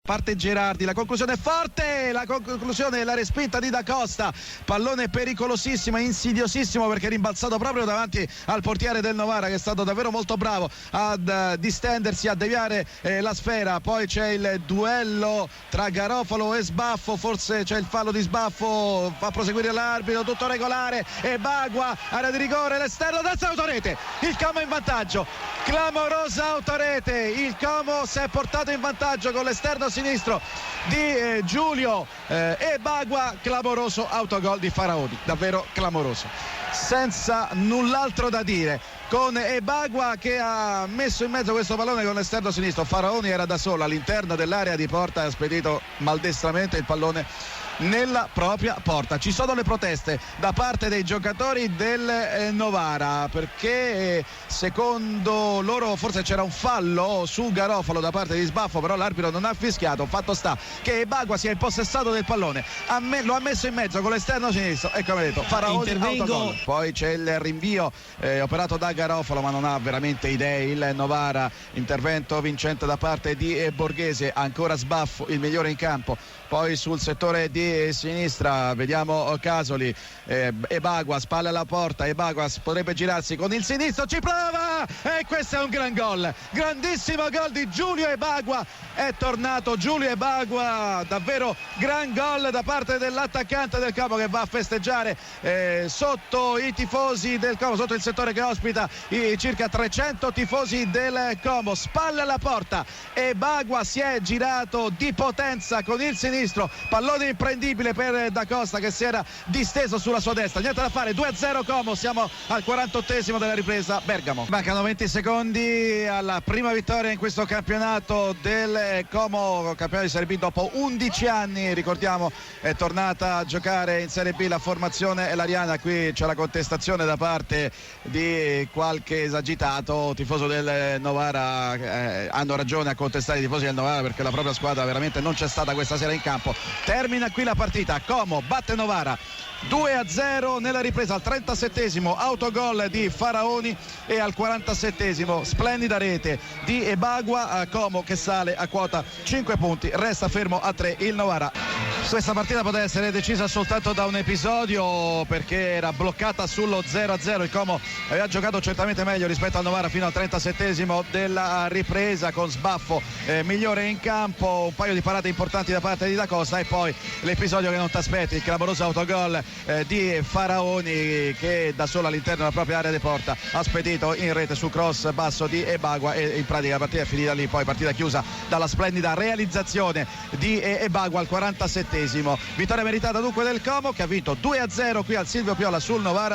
Parte Gerardi, la conclusione è forte, la conclusione è la respinta di Da Costa, pallone pericolosissimo, insidiosissimo perché è rimbalzato proprio davanti al portiere del Novara, che è stato davvero molto bravo ad distendersi, a deviare la sfera. Poi c'è il duello tra Garofalo e Sbaffo, forse c'è il fallo di Sbaffo, fa proseguire l'arbitro, tutto regolare, e Bagua, area di rigore, l'esterno, terza autorete, il Como in vantaggio, clamorosa autorete, il Como si è portato in vantaggio con l'esterno sinistro di Giulio e Bagua, clamoroso autogol di Faraoni, davvero clamoroso, senza null'altro da dire, con Ebagua che ha messo in mezzo questo pallone con l'esterno sinistro. Faraoni era da solo all'interno dell'area di porta e ha spedito maldestramente il pallone nella propria porta. Ci sono le proteste da parte dei giocatori del Novara perché secondo loro forse c'era un fallo su Garofalo da parte di Sbaffo, però l'arbitro non ha fischiato. Fatto sta che Ebagua si è impossessato del pallone, lo ha messo in mezzo con l'esterno sinistro e, come detto, Faraoni autogol. Poi c'è il rinvio operato da Garofalo, ma non ha veramente idee il Novara. Intervento vincente da parte di Borghese, ancora Sbaffo il migliore in campo. Poi sul settore di sinistra vediamo Casoli, Ebagua, spalle alla porta, Ebagua potrebbe girarsi con il sinistro, ci prova e questo è un gran gol, grandissimo gol di Giulio Ebagua, è tornato Giulio Ebagua, davvero gran gol da parte dell'attaccante del Como, che va a festeggiare sotto i tifosi del Como, sotto il settore che ospita i circa 300 tifosi del Como. Spalle alla porta, Ebagua si è girato di potenza con il sinistro, pallone imprendibile per Da Costa che si era disteso sulla sua destra, niente da fare, 2-0 Como, siamo al 48esimo della ripresa. Bergamo, mancano 20 secondi alla prima vittoria in questo campionato del Como, campionato di Serie B dopo 11 anni, ricordiamo è tornata a giocare in Serie B la formazione lariana. Qui c'è la contestazione da parte di qualche esagitato tifoso del Novara, hanno ragione a contestare i tifosi del Novara perché la propria squadra veramente non c'è stata questa sera in campo. Termina qui la partita, Como batte Novara 2-0 nella ripresa, al 37esimo autogol di Faraoni e al 47esimo splendida rete di Ebagua. Como che sale a quota 5 punti, resta fermo a 3 il Novara. Questa partita poteva essere decisa soltanto da un episodio perché era bloccata sullo 0-0, il Como aveva giocato certamente meglio rispetto al Novara fino al 37esimo della ripresa, con Sbaffo migliore in campo, un paio di parate importanti da parte di Da Costa e poi l'episodio che non ti aspetti, il clamoroso autogol di Faraoni che da solo all'interno della propria area di porta ha spedito in rete su cross basso di Ebagua e in pratica la partita è finita lì. Poi partita chiusa dalla splendida realizzazione di Ebagua al 47esimo. Vittoria meritata dunque del Como, che ha vinto 2-0 qui al Silvio Piola sul Novara.